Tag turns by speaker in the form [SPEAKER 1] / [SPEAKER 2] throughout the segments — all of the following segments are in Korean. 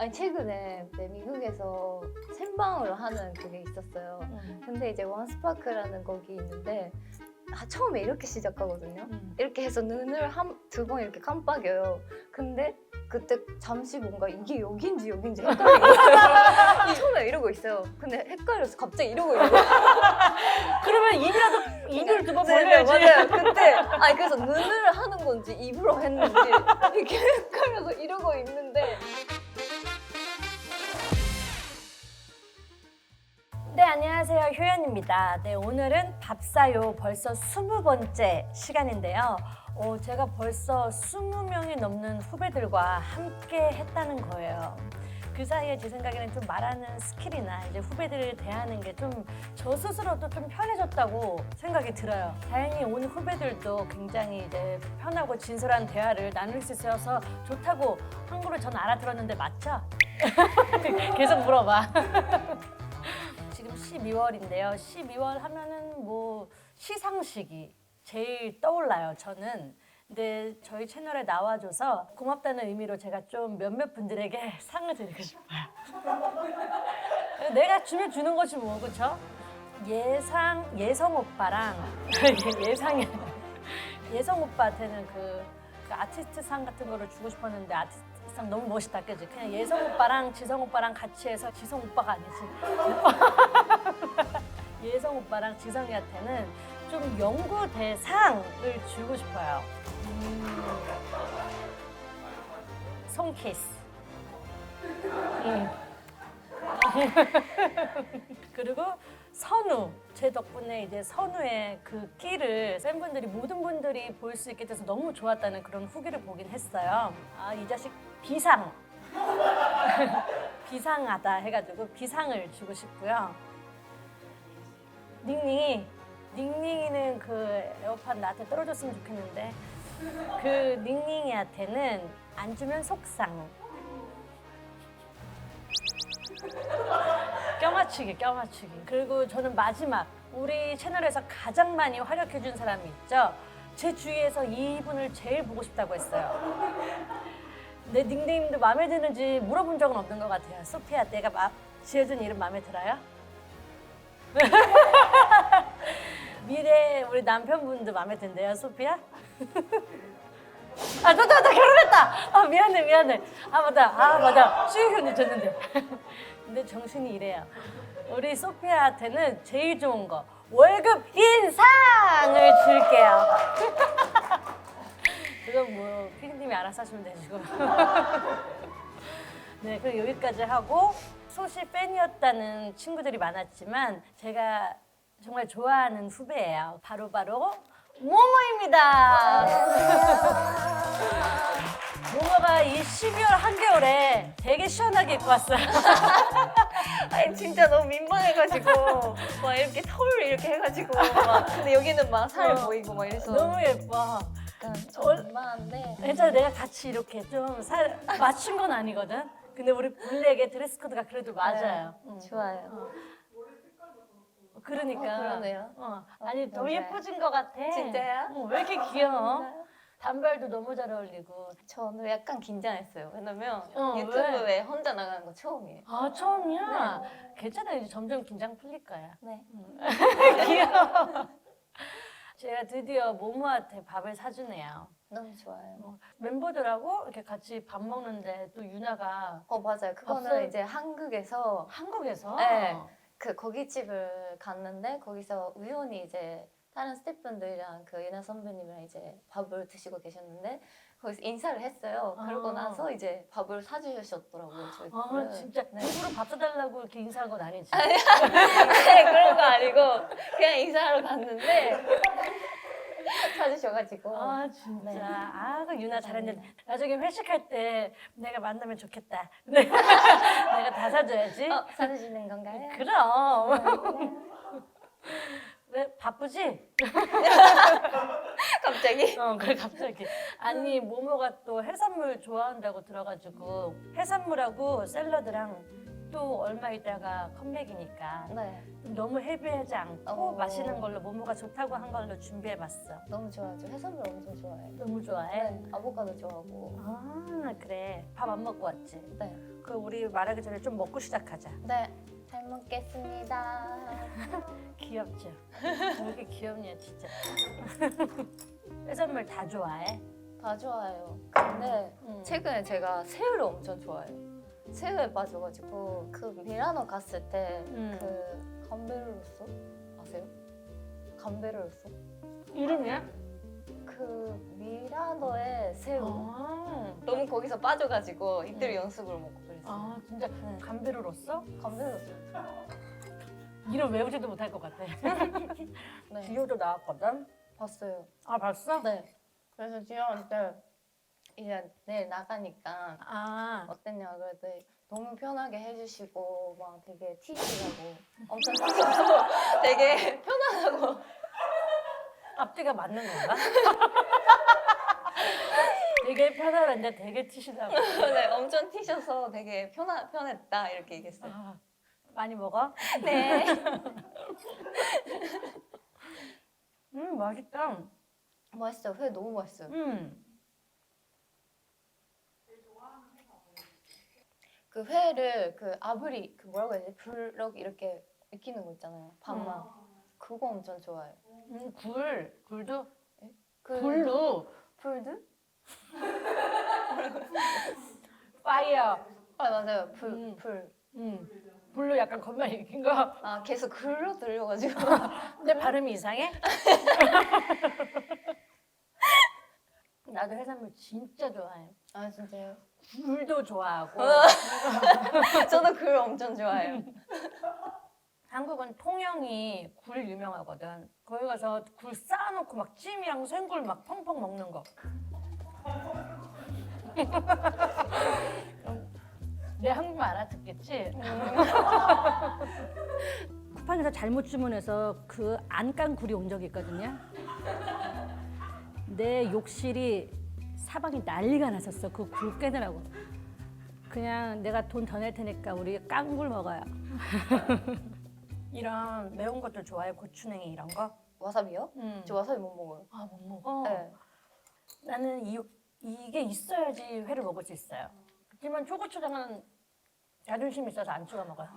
[SPEAKER 1] 아니 최근에 네, 미국에서 생방으로 하는 그게 있었어요. 근데 이제 원스파크라는 곡이 있는데 처음에 이렇게 시작하거든요. 이렇게 해서 눈을 두 번 이렇게 깜빡여요. 근데 그때 잠시 뭔가 이게 여긴지 헷갈리고 처음에 이러고 있어요. 근데 헷갈려서 갑자기 이러고 있는 거예요.
[SPEAKER 2] 그러면 입을 두 번
[SPEAKER 1] 네,
[SPEAKER 2] 벌려야지.
[SPEAKER 1] 맞아요. 그때 아니 그래서 눈을 하는 건지 입으로 했는지 이렇게 헷갈려서 이러고 있는데
[SPEAKER 2] 네, 안녕하세요. 효연입니다. 네, 오늘은 밥사요 벌써 20번째 시간인데요. 제가 벌써 20명이 넘는 후배들과 함께 했다는 거예요. 그 사이에 제 생각에는 좀 말하는 스킬이나 이제 후배들을 대하는 게 좀 저 스스로도 좀 편해졌다고 생각이 들어요. 다행히 오늘 후배들도 굉장히 이제 편하고 진솔한 대화를 나눌 수 있어서 좋다고 한국어를 전 알아들었는데 맞죠? 계속 물어봐. 지금 12월인데요. 12월 하면은 뭐 시상식이 제일 떠올라요, 저는. 근데 저희 채널에 나와줘서 고맙다는 의미로 제가 좀 몇몇 분들에게 상을 드리고 싶어요. 내가 주면 주는 것이 뭐, 그쵸? 예성 오빠랑 예성 오빠한테는 그 아티스트 상 같은 거를 주고 싶었는데 아티스트 상 너무 멋있다, 그지? 그냥 예성 오빠랑 지성 오빠랑 같이 해서 지성 오빠가 아니지. 예성 오빠랑 지성이한테는 좀 연구 대상을 주고 싶어요. 손키스. 그리고 선우. 제 덕분에 이제 선우의 그 끼를 팬분들이 모든 분들이 볼 수 있게 돼서 너무 좋았다는 그런 후기를 보긴 했어요. 아, 이 자식 비상. 비상하다 해가지고 비상을 주고 싶고요. 닝닝이는 그 에어팟 나한테 떨어졌으면 좋겠는데 그 닝닝이한테는 안 주면 속상. 껴맞추기. 그리고 저는 마지막 우리 채널에서 가장 많이 활약해준 사람이 있죠. 제 주위에서 이분을 제일 보고 싶다고 했어요. 내 닉네임도 마음에 드는지 물어본 적은 없는 것 같아요. 소피아, 내가 지어준 이름 마음에 들어요? 미래 우리 남편분도 마음에 든대요, 소피아? 아, 나 결혼했다! 아, 미안해. 아, 맞아. 수익현이 줬는데. 근데 정신이 이래요. 우리 소피아한테는 제일 좋은 거, 월급 인상을 줄게요. 그건 뭐, 피디님이 알아서 하시면 되시고. 네, 그럼 여기까지 하고, 소시 팬이었다는 친구들이 많았지만, 제가 정말 좋아하는 후배예요. 바로 모모입니다. 모모가 이 12월 한겨울에 되게 시원하게 입고 왔어요.
[SPEAKER 1] 아니 진짜 너무 민망해가지고 막 이렇게 털 이렇게 해가지고 막 근데 여기는 막 살 보이고 막 이래서
[SPEAKER 2] 너무 예뻐.
[SPEAKER 1] 약간 좀 민망한데
[SPEAKER 2] 괜찮아, 내가 같이 이렇게 좀 살 맞춘 건 아니거든. 근데 우리 블랙의 드레스 코드가 그래도 맞아요.
[SPEAKER 1] 좋아요.
[SPEAKER 2] 그러니까.
[SPEAKER 1] 그러네요.
[SPEAKER 2] 아니 더
[SPEAKER 1] 맞아요.
[SPEAKER 2] 예뻐진 것 같아.
[SPEAKER 1] 진짜요?
[SPEAKER 2] 왜 이렇게 귀여워? 단발도 너무 잘 어울리고.
[SPEAKER 1] 저 오늘 약간 긴장했어요. 왜냐면
[SPEAKER 2] 왜?
[SPEAKER 1] 유튜브에 혼자 나가는 거 처음이에요.
[SPEAKER 2] 아, 처음이야? 괜찮아, 이제 점점 긴장 풀릴 거야.
[SPEAKER 1] 네.
[SPEAKER 2] 귀여워. 제가 드디어 모모한테 밥을 사주네요.
[SPEAKER 1] 너무 좋아요.
[SPEAKER 2] 멤버들하고 이렇게 같이 밥 먹는데 또 유나가
[SPEAKER 1] 맞아요. 그거는
[SPEAKER 2] 밥솥-
[SPEAKER 1] 이제 한국에서
[SPEAKER 2] 한국에서
[SPEAKER 1] 네. 그 고깃집을 갔는데 거기서 우연히 이제 다른 스태프분들이랑 그 예나 선배님이랑 이제 밥을 드시고 계셨는데 거기서 인사를 했어요. 그러고 나서 이제 밥을 사주셨더라고요. 저희
[SPEAKER 2] 아,
[SPEAKER 1] 거를.
[SPEAKER 2] 진짜 일부러 밥 사달라고 이렇게 인사한 건 아니지?
[SPEAKER 1] 네, 그런 거 아니고 그냥 인사하러 갔는데 사주셔가지고
[SPEAKER 2] 아, 진짜.
[SPEAKER 1] 네.
[SPEAKER 2] 아, 그 유나 잘했는데 나중에 회식할 때 내가 만나면 좋겠다. 내가 다 사줘야지.
[SPEAKER 1] 사주시는 건가요?
[SPEAKER 2] 그럼. 왜 바쁘지?
[SPEAKER 1] 갑자기?
[SPEAKER 2] 그래 갑자기. 아니 모모가 또 해산물 좋아한다고 들어가지고 해산물하고 샐러드랑 또 얼마 있다가 컴백이니까
[SPEAKER 1] 네,
[SPEAKER 2] 너무 헤비하지 않고
[SPEAKER 1] 어.
[SPEAKER 2] 맛있는 걸로 모모가 좋다고 한 걸로 준비해봤어.
[SPEAKER 1] 너무 좋아하죠. 해산물 엄청 좋아해요.
[SPEAKER 2] 너무 좋아해?
[SPEAKER 1] 네, 아보카도 좋아하고.
[SPEAKER 2] 아 그래. 밥 안 먹고 왔지?
[SPEAKER 1] 네,
[SPEAKER 2] 그 우리 말하기 전에 좀 먹고 시작하자.
[SPEAKER 1] 네, 잘 먹겠습니다.
[SPEAKER 2] 귀엽죠? 왜 이렇게 귀엽냐 진짜. 해산물 다 좋아해?
[SPEAKER 1] 다 좋아해요. 근데
[SPEAKER 2] 응.
[SPEAKER 1] 최근에 제가 새우를 엄청 좋아해요. 새우에 빠져가지고 그 밀라노 갔을 때 그 감베르로소 아세요? 감베르로소?
[SPEAKER 2] 이름이야?
[SPEAKER 1] 그 밀라노의 새우.
[SPEAKER 2] 아,
[SPEAKER 1] 너무 거기서 빠져가지고 이틀 연습을 먹고 그랬어요.
[SPEAKER 2] 아 진짜 감베르로서?
[SPEAKER 1] 감베르로소.
[SPEAKER 2] 이름 외우지도 못할 것 같아.
[SPEAKER 1] 네,
[SPEAKER 2] 지효도 나왔거든?
[SPEAKER 1] 봤어요.
[SPEAKER 2] 아 봤어?
[SPEAKER 1] 네. 그래서 지효한테 이제 내일 나가니까
[SPEAKER 2] 아
[SPEAKER 1] 어땠냐 그랬더니 너무 편하게 해주시고 막 되게 티시라고 엄청 티셔서 되게 편하다고.
[SPEAKER 2] 앞뒤가 맞는 건가? 되게 편안한데 되게 티시다고.
[SPEAKER 1] 네, 엄청 티셔서 되게 편했다 이렇게 얘기했어요.
[SPEAKER 2] 아, 많이 먹어?
[SPEAKER 1] 네.
[SPEAKER 2] 맛있다.
[SPEAKER 1] 맛있어요. 회 너무 맛있어요. 그 회를 그 아브리 그 뭐라고 해야 되지? 블럭 이렇게 익히는 거 있잖아요. 반만. 그거 엄청 좋아해요.
[SPEAKER 2] 굴도?
[SPEAKER 1] 그
[SPEAKER 2] 굴도?
[SPEAKER 1] 풀드?
[SPEAKER 2] 파이어.
[SPEAKER 1] 아 맞아요. 풀.
[SPEAKER 2] 굴로 약간 겉만 익힌 거.
[SPEAKER 1] 아 계속 글로 들려가지고.
[SPEAKER 2] 내 발음이 이상해? 나도 해산물 진짜 좋아해.
[SPEAKER 1] 아 진짜요?
[SPEAKER 2] 굴도 좋아하고.
[SPEAKER 1] 저도 글 엄청 좋아해요.
[SPEAKER 2] 한국은 통영이 굴 유명하거든. 거기 가서 굴 쌓아놓고 막 찜이랑 생굴 막 펑펑 먹는 거. 내 한국말 알아듣겠지? 쿠팡에서 잘못 주문해서 그 안 깐 굴이 온 적이 있거든요. 내 욕실이 사방이 난리가 났었어. 그 굴 깨느라고. 그냥 내가 돈 더 낼 테니까 우리 깐 굴 먹어요. 이런 매운 것도 좋아해? 고추냉이 이런 거?
[SPEAKER 1] 와사비요? 저 와사비 못 먹어요.
[SPEAKER 2] 아, 못 먹어?
[SPEAKER 1] 네.
[SPEAKER 2] 나는 이게 있어야지 회를 먹을 수 있어요. 하지만 초고추장은 자존심 있어서 안 찍어 먹어요.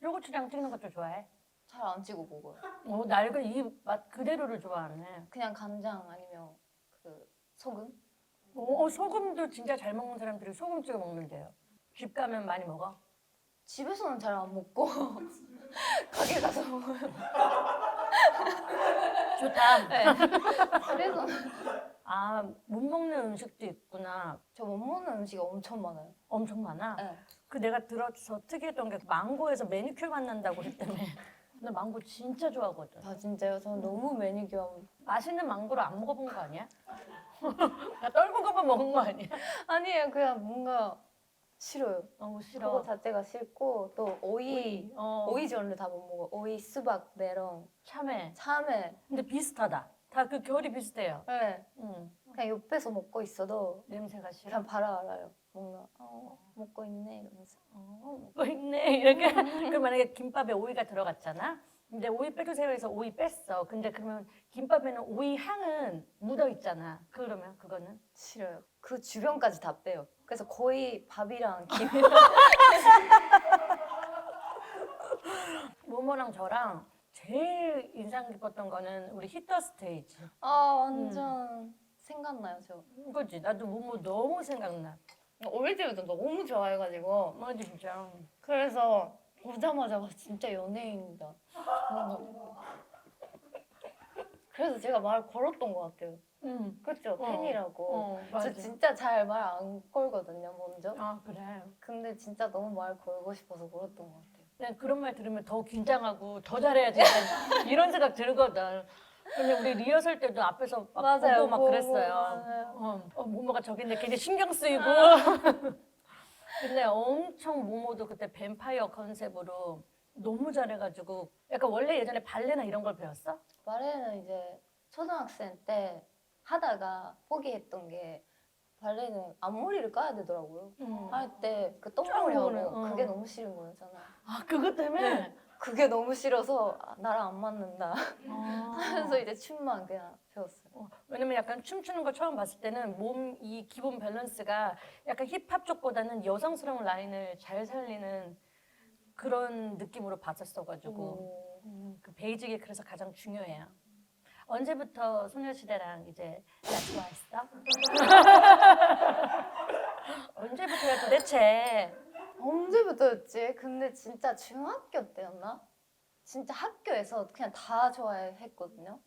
[SPEAKER 2] 초고추장 찍는 것도 좋아해?
[SPEAKER 1] 잘 안 찍어 먹어요.
[SPEAKER 2] 낡은 이 맛 그대로를 좋아하네.
[SPEAKER 1] 그냥 간장 아니면 그 소금?
[SPEAKER 2] 소금도 진짜 잘 먹는 사람들이 소금 찍어 먹는데요. 집 가면 많이 먹어?
[SPEAKER 1] 집에서는 잘 안 먹고 가게 가서 먹어요.
[SPEAKER 2] 좋다.
[SPEAKER 1] 네. 그래서
[SPEAKER 2] 아, 못 먹는 음식도 있구나.
[SPEAKER 1] 저 못 먹는 음식이 엄청 많아요.
[SPEAKER 2] 엄청 많아?
[SPEAKER 1] 네.
[SPEAKER 2] 그 내가 들어서 특이했던 게 망고에서 매니큐어 만난다고 했다며. 나 망고 진짜 좋아하거든.
[SPEAKER 1] 아 진짜요? 저는 너무 매니큐어
[SPEAKER 2] 맛있는 망고를 안 먹어본 거 아니야? 나 떫은 것만 먹은 거 아니야?
[SPEAKER 1] 아니에요. 그냥 뭔가 싫어요.
[SPEAKER 2] 너무
[SPEAKER 1] 그거
[SPEAKER 2] 싫어.
[SPEAKER 1] 자체가 싫고 또 오이
[SPEAKER 2] 오이
[SPEAKER 1] 종류 다 못 먹어. 오이, 수박, 메론,
[SPEAKER 2] 참외.
[SPEAKER 1] 참외.
[SPEAKER 2] 근데 비슷하다. 다 그 결이 비슷해요.
[SPEAKER 1] 네.
[SPEAKER 2] 응.
[SPEAKER 1] 그냥 옆에서 먹고 있어도
[SPEAKER 2] 냄새가 싫어.
[SPEAKER 1] 그냥 바로 알아요. 뭔가 먹고 있네 이러면서.
[SPEAKER 2] 먹고 있네 이렇게. 그 만약에 김밥에 오이가 들어갔잖아. 근데 오이 빼주세요 해서 오이 뺐어. 근데 그러면 김밥에는 오이 향은 묻어 있잖아. 그러면 그거는
[SPEAKER 1] 싫어요. 그 주변까지 다 빼요. 그래서 거의 밥이랑 김.
[SPEAKER 2] 모모랑 저랑 제일 인상 깊었던 거는 우리 히터 스테이지.
[SPEAKER 1] 아 완전 생각나요 저.
[SPEAKER 2] 그지? 나도 모모 너무 생각나.
[SPEAKER 1] 어릴 때부터 너무 좋아해가지고
[SPEAKER 2] 맞아 진짜.
[SPEAKER 1] 그래서 보자마자 와, 진짜 연예인이다. 그래서 제가 말 걸었던 것 같아요.
[SPEAKER 2] 응.
[SPEAKER 1] 그렇죠? 팬이라고.
[SPEAKER 2] 맞아.
[SPEAKER 1] 저 진짜 잘 말 안 걸거든요 먼저.
[SPEAKER 2] 아 그래.
[SPEAKER 1] 근데 진짜 너무 말 걸고 싶어서 걸었던 것 같아요.
[SPEAKER 2] 그냥 그런 말 들으면 더 긴장하고 더 잘해야지 약간 이런 생각 들거든. 근데 우리 리허설 때도 앞에서 막 보고 막 그랬어요.
[SPEAKER 1] 맞아요.
[SPEAKER 2] 모모가 저기 있는데 괜히 신경 쓰이고. 근데 엄청 모모도 그때 뱀파이어 컨셉으로 너무 잘해가지고 약간 원래 예전에 발레나 이런 걸 배웠어?
[SPEAKER 1] 발레는 이제 초등학생 때 하다가 포기했던 게 발레는 앞머리를 까야 되더라고요. 할 때 그
[SPEAKER 2] 쫙
[SPEAKER 1] 똥머리 하고
[SPEAKER 2] 오는,
[SPEAKER 1] 그게 너무 싫은 거예요, 저는.
[SPEAKER 2] 아 그것 때문에?
[SPEAKER 1] 네. 그게 너무 싫어서 나랑 안 맞는다
[SPEAKER 2] 아.
[SPEAKER 1] 하면서 이제 춤만 그냥 배웠어요.
[SPEAKER 2] 왜냐면 약간 춤추는 거 처음 봤을 때는 몸 이 기본 밸런스가 약간 힙합 쪽보다는 여성스러운 라인을 잘 살리는 그런 느낌으로 봤었어가지고 그 베이직이 그래서 가장 중요해요. 언제부터 소녀시대랑 이제 좋아했어? 언제부터야 도대체?
[SPEAKER 1] 언제부터였지? 근데 진짜 중학교 때였나? 진짜 학교에서 그냥 다 좋아했거든요.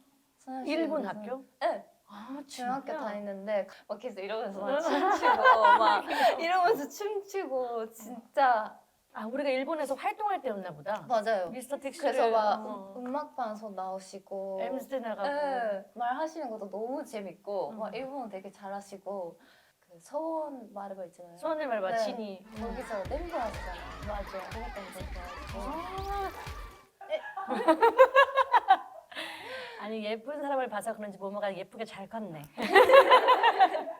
[SPEAKER 2] 일본 학교?
[SPEAKER 1] 네.
[SPEAKER 2] 아
[SPEAKER 1] 중학교
[SPEAKER 2] 진짜?
[SPEAKER 1] 다니는데 막 계속 이러면서 막 춤추고 막 이러면서 춤추고 진짜
[SPEAKER 2] 아 우리가 일본에서 활동할 때였나 보다.
[SPEAKER 1] 맞아요.
[SPEAKER 2] 미스터 틱스
[SPEAKER 1] 그래서 막 음악 방송 나오시고
[SPEAKER 2] 엠스테 나가고.
[SPEAKER 1] 네, 말하시는 것도 너무 재밌고 막
[SPEAKER 2] 음.
[SPEAKER 1] 일본어 되게 잘하시고 그 서원 마르바 있잖아요.
[SPEAKER 2] 수원을 말봐
[SPEAKER 1] 네.
[SPEAKER 2] 진이.
[SPEAKER 1] 거기서 댄서 하시잖아요.
[SPEAKER 2] 맞아.
[SPEAKER 1] 그러니까 이제
[SPEAKER 2] 아니 예쁜 사람을 봐서 그런지 모모가 예쁘게 잘 컸네.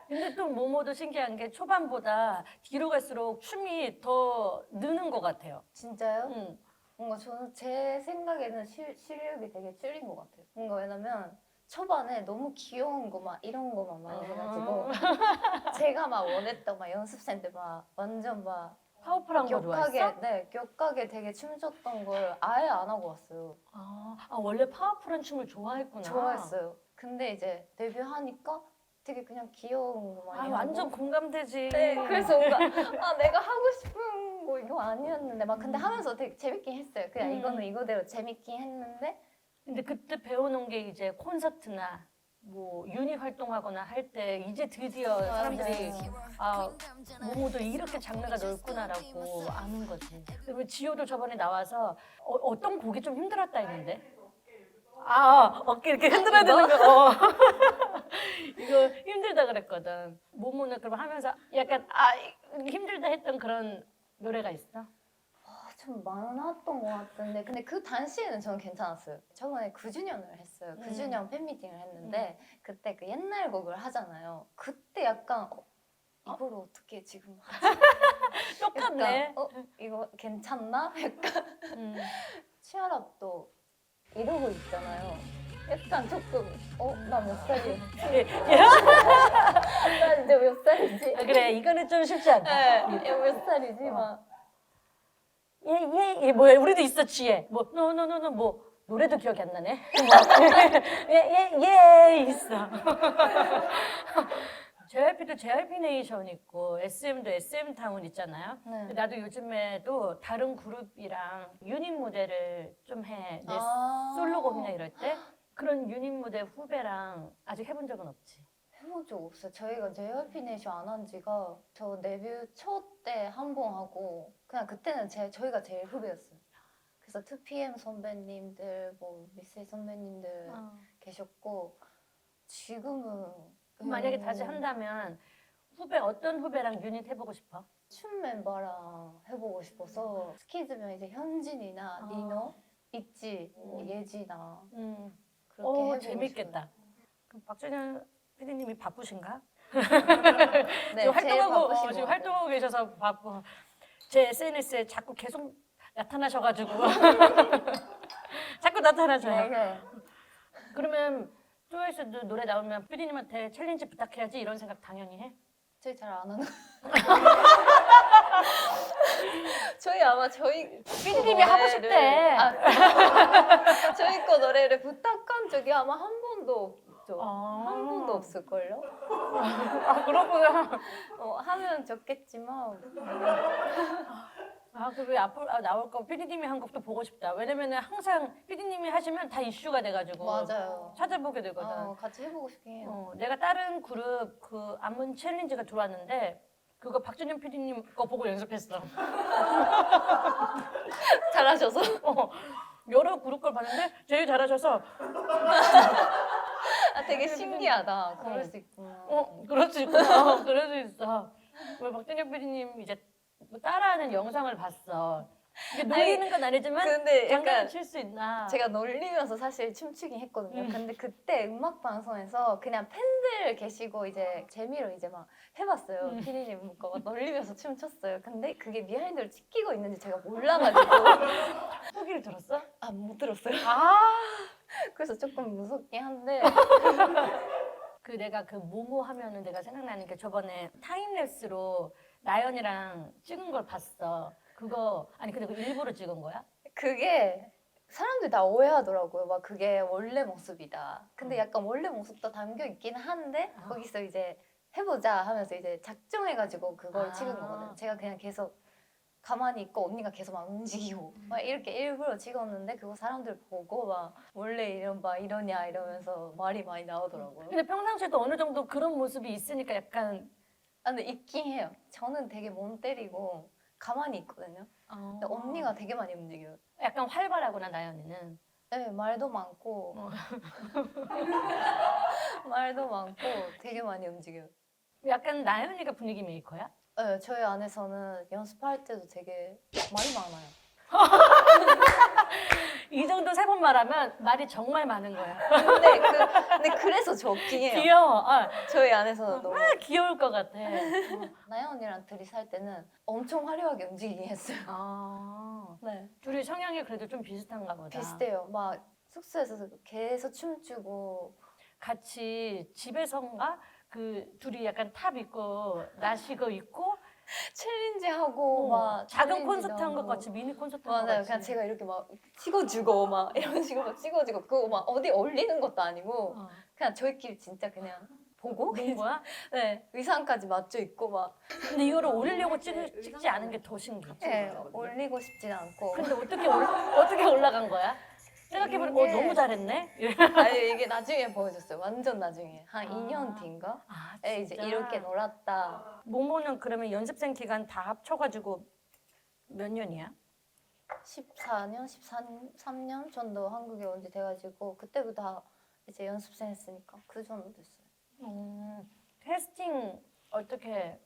[SPEAKER 2] 근데 또 모모도 신기한 게 초반보다 뒤로 갈수록 춤이 더 느는 것 같아요.
[SPEAKER 1] 진짜요?
[SPEAKER 2] 응.
[SPEAKER 1] 뭔가 저는 제 생각에는 실력이 되게 줄인 것 같아요. 뭔가 왜냐면 초반에 너무 귀여운 거 막 이런 거만 많이 해가지고 제가 막 원했던 막 연습생 때 막 완전 막
[SPEAKER 2] 파워풀한 거
[SPEAKER 1] 격하게
[SPEAKER 2] 좋아했어?
[SPEAKER 1] 격하게 되게 춤췄던 걸 아예 안 하고 왔어요.
[SPEAKER 2] 원래 파워풀한 춤을 좋아했구나.
[SPEAKER 1] 좋아했어요. 근데 이제 데뷔하니까 되게 그냥 귀여운 거 많이 하고
[SPEAKER 2] 완전 공감되지.
[SPEAKER 1] 네, 그래서 뭔가 내가 하고 싶은 거 이거 아니었는데 막 근데 하면서 되게 재밌긴 했어요. 그냥 이거는 이거대로 재밌긴 했는데
[SPEAKER 2] 근데 그때 배워놓은 게 이제 콘서트나 뭐 유닛 활동하거나 할 때 이제 드디어 사람들이 모모도 이렇게 장르가 넓구나라고 아는 거지. 그리고 지효도 저번에 나와서 어떤 곡이 좀 힘들었다 했는데. 어깨 이렇게 흔들어야 되는 거. 이거 힘들다 그랬거든. 모모는 그럼 하면서 약간 힘들다 했던 그런 노래가 있어?
[SPEAKER 1] 좀 많았던 것 같은데 근데 그 당시에는 저는 괜찮았어요. 저번에 9주년을 했어요. 9주년 팬미팅을 했는데 그때 그 옛날 곡을 하잖아요. 그때 약간 이걸 어떻게 지금 하지?
[SPEAKER 2] 똑같네.
[SPEAKER 1] 약간, 이거 괜찮나? 약간 치아랍도 이러고 있잖아요. 약간 조금 나 몇 살이야? 나 이제 몇 살이지?
[SPEAKER 2] 그래 이거는 좀 쉽지 않다.
[SPEAKER 1] 네, 몇 살이지? 막
[SPEAKER 2] 얘 뭐야? 우리도 있었지. 뭐 노노노노 뭐 노래도 기억이 안 나네. 얘 있어. JYP도 JYP 네이션 있고 SM도 SM 타운 있잖아요.
[SPEAKER 1] 네.
[SPEAKER 2] 나도 요즘에도 다른 그룹이랑 유닛 무대를 좀 해. 내 솔로곡이나 이럴 때 그런 유닛 무대 후배랑 아직 해본 적은 없지.
[SPEAKER 1] 해본 적 없어요. 저희가 JYP 네이션 안 한 지가 저 데뷔 초 때 한 번 하고 그냥 그때는 저희가 제일 후배였어요. 그래서 2PM 선배님들, 뭐 미스의 선배님들 계셨고 지금은
[SPEAKER 2] 만약에 다시 한다면 어떤 후배랑 유닛 해보고 싶어?
[SPEAKER 1] 춤 멤버랑 해보고 싶어서 스키즈면 이제 현진이나 니노, 있지, 뭐 예지나 그렇게 해보고
[SPEAKER 2] 재밌겠다.
[SPEAKER 1] 싶어요.
[SPEAKER 2] 그럼 박준현 PD님이 바쁘신가?
[SPEAKER 1] 네,
[SPEAKER 2] 지금
[SPEAKER 1] 제일
[SPEAKER 2] 활동하고
[SPEAKER 1] 바쁘신 것
[SPEAKER 2] 지금
[SPEAKER 1] 같아요.
[SPEAKER 2] 활동하고 계셔서 바빠. 제 SNS에 자꾸 계속 나타나셔가지고 자꾸 나타나셔요.
[SPEAKER 1] 네.
[SPEAKER 2] 그러면 트와이스도 노래 나오면 PD님한테 챌린지 부탁해야지 이런 생각 당연히 해?
[SPEAKER 1] 저희 잘 안 하는 저희 아마 저희
[SPEAKER 2] PD님이 하고 싶대.
[SPEAKER 1] 저희 거 노래를 부탁한 적이 아마 한 번도 없죠. 한 번도 없을걸요?
[SPEAKER 2] 그렇구나.
[SPEAKER 1] 하면 좋겠지만
[SPEAKER 2] 왜 앞으로 나올 거 PD님이 한 곡도 보고 싶다. 왜냐면은 항상 PD님이 하시면 다 이슈가 돼가지고
[SPEAKER 1] 맞아요.
[SPEAKER 2] 찾아보게 되거든.
[SPEAKER 1] 같이 해보고 싶긴 해요.
[SPEAKER 2] 내가 다른 그룹 그 안문 챌린지가 들어왔는데 그거 박준현 PD님 거 보고 연습했어.
[SPEAKER 1] 잘하셔서.
[SPEAKER 2] 여러 그룹 걸 봤는데 제일 잘하셔서
[SPEAKER 1] 되게 신기하다. 그럴 수 있구나.
[SPEAKER 2] 그럴 수 있구나. 그럴 수 있어. 왜 박준현 PD님 이제 뭐 따라하는 영상을 봤어. 이게 놀리는 건 아니지만
[SPEAKER 1] 근데
[SPEAKER 2] 장난을
[SPEAKER 1] 약간
[SPEAKER 2] 칠 수 있나?
[SPEAKER 1] 제가 놀리면서 사실 춤추긴 했거든요.
[SPEAKER 2] 음.
[SPEAKER 1] 근데 그때 음악 방송에서 그냥 팬들 계시고 이제 재미로 이제 막 해봤어요. 피디님 거막 놀리면서 춤췄어요. 근데 그게 비하인드를 찍히고 있는지 제가 몰라가지고
[SPEAKER 2] 후기를 들었어?
[SPEAKER 1] 아 못 들었어요.
[SPEAKER 2] 아,
[SPEAKER 1] 그래서 조금 무섭긴 한데
[SPEAKER 2] 그 내가 그 모모 하면은 내가 생각나는 게 저번에 타임랩스로 나연이랑 찍은 걸 봤어. 그거 아니 근데 그 일부러 찍은 거야?
[SPEAKER 1] 그게 사람들이 다 오해하더라고요. 막 그게 원래 모습이다. 근데 약간 원래 모습도 담겨 있긴 한데
[SPEAKER 2] 아.
[SPEAKER 1] 거기서 이제 해보자 하면서 이제 작정해가지고 그걸
[SPEAKER 2] 아.
[SPEAKER 1] 찍은 거거든요. 제가 그냥 계속 가만히 있고 언니가 계속 막 움직이고 막 이렇게 일부러 찍었는데 그거 사람들 보고 막 원래 이런 막 이러냐 이러면서 말이 많이 나오더라고요.
[SPEAKER 2] 근데 평상시에도 어느 정도 그런 모습이 있으니까 약간
[SPEAKER 1] 아, 근데 있긴 해요. 저는 되게 몸 때리고 가만히 있거든요. 근데 언니가 되게 많이 움직여요.
[SPEAKER 2] 약간 활발하구나 나연이는.
[SPEAKER 1] 네, 말도 많고
[SPEAKER 2] 어.
[SPEAKER 1] 말도 많고 되게 많이 움직여요.
[SPEAKER 2] 약간 나연이가 분위기 메이커야?
[SPEAKER 1] 네, 저희 안에서는 연습할 때도 되게 말이 많아요.
[SPEAKER 2] 이 정도 세 번 말하면 말이 정말 많은 거야.
[SPEAKER 1] 근데 그래서 저 웃기해요.
[SPEAKER 2] 귀여워. 아,
[SPEAKER 1] 저희 안에서는 너무
[SPEAKER 2] 귀여울 것 같아.
[SPEAKER 1] 나연 언니랑 둘이 살 때는 엄청 화려하게 움직이긴 했어요.
[SPEAKER 2] 아,
[SPEAKER 1] 네,
[SPEAKER 2] 둘이 성향이 그래도 좀 비슷한가 보다.
[SPEAKER 1] 비슷해요. 막 숙소에서 계속 춤추고
[SPEAKER 2] 같이 집에서인가 그 둘이 약간 탑 입고 나시거 입고
[SPEAKER 1] 챌린지 하고 막
[SPEAKER 2] 작은
[SPEAKER 1] 챌린지도
[SPEAKER 2] 콘서트 한 것
[SPEAKER 1] 하고.
[SPEAKER 2] 같이 미니 콘서트 한 것
[SPEAKER 1] 맞아요.
[SPEAKER 2] 같이.
[SPEAKER 1] 그냥 제가 이렇게 막 찍어주고 막 이런 식으로 막 찍어주고 그거 막 어디 올리는 것도 아니고
[SPEAKER 2] 어.
[SPEAKER 1] 그냥 저희끼리 진짜 그냥 보고
[SPEAKER 2] 그런 거야?
[SPEAKER 1] 네 의상까지 맞춰 입고 막
[SPEAKER 2] 근데 이거를 올리려고 찍지 않은 게 더 신기해.
[SPEAKER 1] 네, 올리고 싶진 않고
[SPEAKER 2] 근데 어떻게 올라간 거야? 생각해보니까
[SPEAKER 1] 이게-
[SPEAKER 2] 너무 잘했네.
[SPEAKER 1] 아니 이게 나중에 보여줬어요. 완전 나중에 한
[SPEAKER 2] 아.
[SPEAKER 1] 2년 뒤인가?
[SPEAKER 2] 아,
[SPEAKER 1] 에 이제 이렇게 놀았다.
[SPEAKER 2] 모모는 그러면 연습생 기간 다 합쳐가지고 몇 년이야?
[SPEAKER 1] 14년, 13년 정도 한국에 온 지 돼가지고 그때부터 이제 연습생 했으니까 그 정도 됐어요.
[SPEAKER 2] 캐스팅 어떻게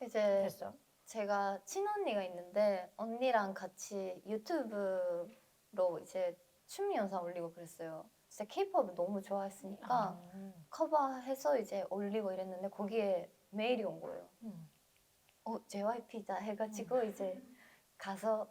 [SPEAKER 1] 이제
[SPEAKER 2] 됐어?
[SPEAKER 1] 제가 친언니가 있는데 언니랑 같이 유튜브로 이제 춤 영상 올리고 그랬어요. 진짜 케이팝을 너무 좋아했으니까
[SPEAKER 2] 아,
[SPEAKER 1] 커버해서 이제 올리고 이랬는데 거기에 메일이 온 거예요. JYP다 해가지고 이제 가서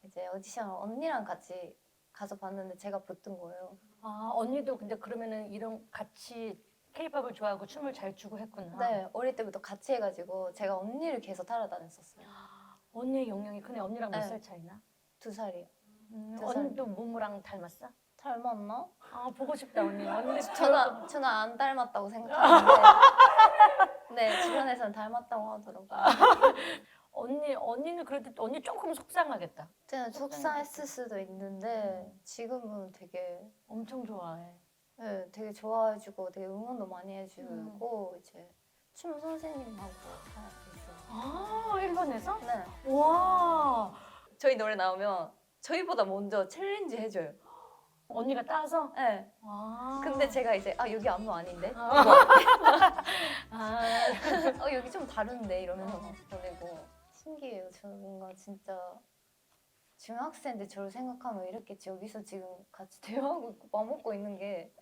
[SPEAKER 1] 이제 오디션을 언니랑 같이 가서 봤는데 제가 붙은 거예요.
[SPEAKER 2] 아, 언니도 근데 그러면은 이런 같이 케이팝을 좋아하고 춤을 잘 추고 했구나.
[SPEAKER 1] 네, 어릴 때부터 같이 해가지고 제가 언니를 계속 따라다녔었어요.
[SPEAKER 2] 언니의 영향이 크네. 언니랑 몇
[SPEAKER 1] 네.
[SPEAKER 2] 살 차이나?
[SPEAKER 1] 2살이요. 두 살.
[SPEAKER 2] 언니도 모모랑 닮았어?
[SPEAKER 1] 닮았나?
[SPEAKER 2] 아, 보고 싶다 언니. 언니
[SPEAKER 1] 저는 안 닮았다고 생각하는데 네, 주변에서는 닮았다고 하더라고요.
[SPEAKER 2] 언니는 그래도 언니 조금 속상하겠다.
[SPEAKER 1] 그때는 속상했을 수도 있는데 지금은 되게
[SPEAKER 2] 엄청 좋아해.
[SPEAKER 1] 네, 되게 좋아해주고 되게 응원도 많이 해주고 이제 춤 선생님하고 다 있어요.
[SPEAKER 2] 아, 일본에서?
[SPEAKER 1] 네.
[SPEAKER 2] 와,
[SPEAKER 1] 저희 노래 나오면 저희보다 먼저 챌린지 해줘요.
[SPEAKER 2] 언니가 따서?
[SPEAKER 1] 네.
[SPEAKER 2] 와.
[SPEAKER 1] 근데 제가 이제 여기 안무 아닌데?
[SPEAKER 2] 아,
[SPEAKER 1] 여기 좀 다른데? 이러면서 막 보내고 신기해요. 저는 뭔가 진짜 중학생인데 저를 생각하면 이렇게 여기서 지금 같이 대화하고 있고 밥 먹고 있는 게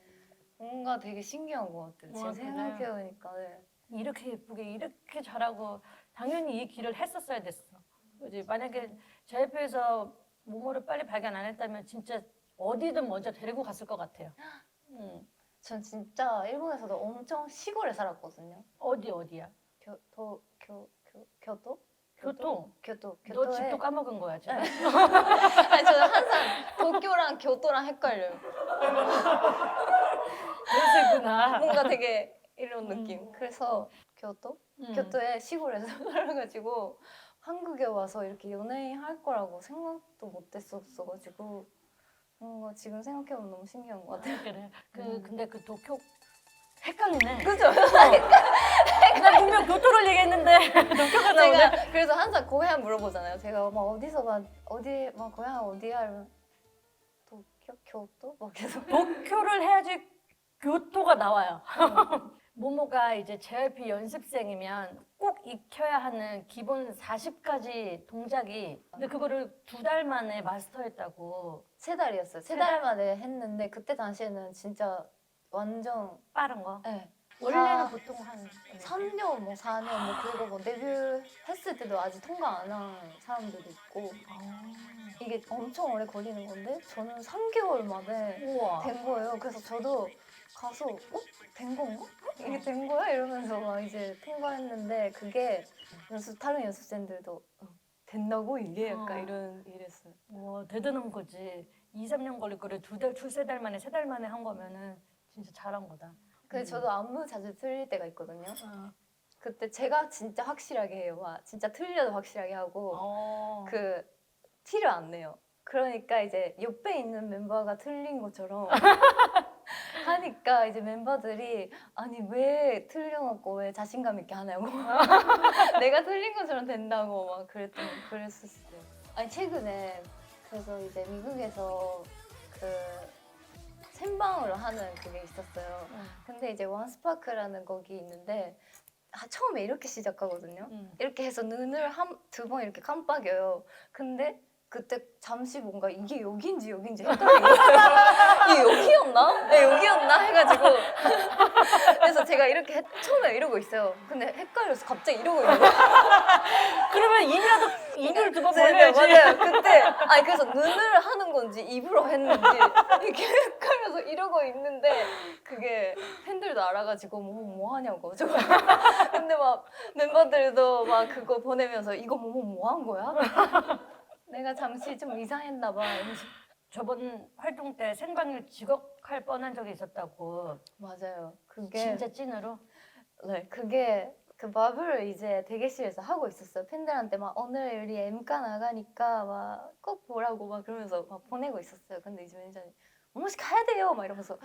[SPEAKER 1] 뭔가 되게 신기한 것 같아요. 지금
[SPEAKER 2] 와,
[SPEAKER 1] 생각해보니까. 네.
[SPEAKER 2] 이렇게 예쁘게 이렇게 잘하고 당연히 이 길을 했었어야 됐어. 그지? 만약에 JYP에서 모모를 빨리 발견 안 했다면 진짜 어디든 먼저 데리고 갔을 것 같아요.
[SPEAKER 1] 전 진짜 일본에서도 엄청 시골에 살았거든요.
[SPEAKER 2] 어디야?
[SPEAKER 1] 교토?
[SPEAKER 2] 교토.
[SPEAKER 1] 교토에.
[SPEAKER 2] 너 집도 까먹은 거야 지금.
[SPEAKER 1] 아니 저는 항상 도쿄랑 교토랑 헷갈려요.
[SPEAKER 2] 그랬구나.
[SPEAKER 1] 뭔가 되게 이런 느낌. 그래서 교토에 시골에서 살아가지고 한국에 와서 이렇게 연예인 할 거라고 생각도 못 했었어가지고 뭔가 지금 생각해보면 너무 신기한 것 같아요.
[SPEAKER 2] 그래. 근데 그 도쿄 헷갈리네.
[SPEAKER 1] 그죠?
[SPEAKER 2] 나 분명 교토를 얘기했는데 도쿄가 나오네.
[SPEAKER 1] 제가 그래서 항상 고향 물어보잖아요. 제가 막 어디서 막 고향 어디야? 이러면 도쿄? 교토? 막 계속
[SPEAKER 2] 도쿄를 해야지 교토가 나와요. 모모가 이제 JYP 연습생이면 꼭 익혀야 하는 기본 40가지 동작이 근데 그거를 2달 만에 마스터했다고.
[SPEAKER 1] 3달이었어요.
[SPEAKER 2] 세
[SPEAKER 1] 3달 만에 했는데 그때 당시에는 진짜 완전
[SPEAKER 2] 빠른 거.
[SPEAKER 1] 네.
[SPEAKER 2] 원래는 보통 한
[SPEAKER 1] 3년, 뭐 4년, 뭐 그리고 뭐 데뷔했을 때도 아직 통과 안 한 사람들도 있고 이게 엄청 오래 걸리는 건데 저는 3개월 만에
[SPEAKER 2] 우와.
[SPEAKER 1] 된 거예요. 그래서 저도 가서 된 건가? 이게 된 거야? 이러면서 막 이제 통과했는데 그게 다른 연습생들도 된다고 이게 약간 이랬어요.
[SPEAKER 2] 와, 대단한 거지. 2, 3년 걸릴 거를 2달, 2-3달 만에, 3달 만에 한 거면은 진짜 잘한 거다.
[SPEAKER 1] 근데 저도 안무 자주 틀릴 때가 있거든요.
[SPEAKER 2] 어.
[SPEAKER 1] 그때 제가 진짜 확실하게 해요. 막 진짜 틀려도 확실하게 하고 그 티를 안 내요. 그러니까 이제 옆에 있는 멤버가 틀린 것처럼 하니까 이제 멤버들이 아니 왜 틀려놓고 왜 자신감 있게 하냐고 내가 틀린 것처럼 된다고 막 그랬었어요. 아니 최근에 그래서 이제 미국에서 그 생방으로 하는 그게 있었어요. 근데 이제 원스파크라는 곡이 있는데 처음에 이렇게 시작하거든요. 이렇게 해서 눈을 2번 이렇게 깜빡여요. 근데 그때 잠시 뭔가 이게 여긴지 헷갈린 거예요. 이게 여기였나? 네, 여기였나? 해가지고 그래서 제가 이렇게 처음에 이러고 있어요. 근데 헷갈려서 갑자기 이러고 있는 거예요.
[SPEAKER 2] 그러면 입을 두번
[SPEAKER 1] 네,
[SPEAKER 2] 벌려야지.
[SPEAKER 1] 맞아요. 그때 그래서 눈을 하는 건지 입으로 했는지 이렇게 헷갈려서 이러고 있는데 그게 팬들도 알아가지고 뭐 하냐고 저 근데 막 멤버들도 막 그거 보내면서 이거 뭐 한 거야? 내가 잠시 좀 이상했나 봐 이러면서.
[SPEAKER 2] 저번 활동 때 생방을 지각할 뻔한 적이 있었다고.
[SPEAKER 1] 맞아요. 그게
[SPEAKER 2] 진짜 찐으로?
[SPEAKER 1] 네, 그게 그 마블을 이제 대기실에서 하고 있었어요. 팬들한테 막 오늘 우리 M가 나가니까 막 꼭 보라고 막 그러면서 막 보내고 있었어요. 근데 이제 매니저님 어머씨 가야 돼요 막 이러면서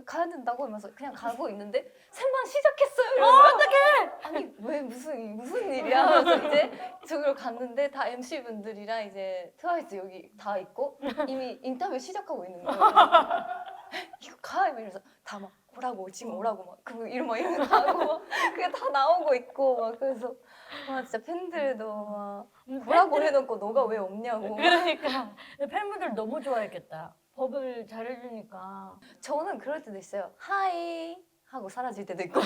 [SPEAKER 1] 가야 된다고 하면서 그냥 가고 있는데 생방 시작했어요. 이러면서 어떡해! 아니 왜 무슨 일이야? 하면서 이제 저기로 갔는데 다 MC 분들이랑 이제 트와이스 여기 다 있고 이미 인터뷰 시작하고 있는 거예요. 이거 가 이러면서 다 막 오라고 지금 오라고 막 그 이러면 다 하고 막 그게 다 나오고 있고 막 그래서 와 진짜 팬들도 막 오라고 해놓고 너가 왜 없냐고.
[SPEAKER 2] 그러니까 팬분들 너무 좋아했겠다. 법을 잘해주니까.
[SPEAKER 1] 저는 그럴 때도 있어요. 하이 하고 사라질 때도 있고.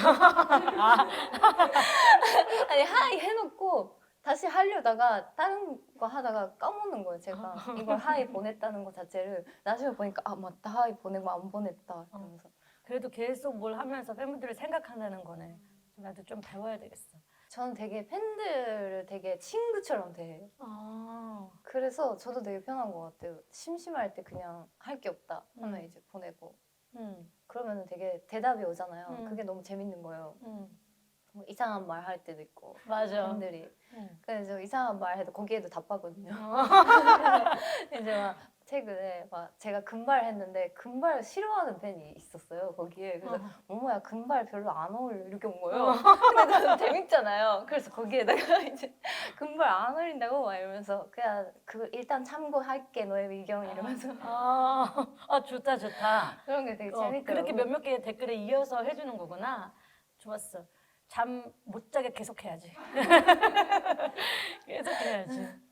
[SPEAKER 1] 아니 하이 해놓고 다시 하려다가 다른 거 하다가 까먹는 거예요. 제가 이걸 하이 보냈다는 거 자체를 나중에 보니까 아 맞다 하이 보내고 안 보냈다 이러면서.
[SPEAKER 2] 그래도 계속 뭘 하면서 팬분들을 생각한다는 거네. 나도 좀 배워야 되겠어.
[SPEAKER 1] 저는 되게 팬들을 되게 친구처럼 대해요. 그래서 저도 되게 편한 것 같아요. 심심할 때 그냥 할 게 없다 하면 이제 보내고 그러면 되게 대답이 오잖아요. 그게 너무 재밌는 거예요. 뭐 이상한 말 할 때도 있고
[SPEAKER 2] 맞아.
[SPEAKER 1] 팬들이 그래서 이상한 말 해도 거기에도 답하거든요. 이제 막 최근에 막 제가 금발 했는데 금발 싫어하는 팬이 있었어요 거기에. 그래서 모모야 금발 별로 안 어울려 이렇게 온 거예요. 근데 저는 재밌잖아요. 그래서 거기에다가 이제 금발 안 어울린다고 막 이러면서 그냥 그 일단 참고할게 너의 의견 이러면서
[SPEAKER 2] 좋다 좋다.
[SPEAKER 1] 그런 게 되게 재밌더라고요.
[SPEAKER 2] 그렇게 몇몇 개의 댓글에 이어서 해주는 거구나. 좋았어. 잠 못 자게 계속해야지. 계속해야지.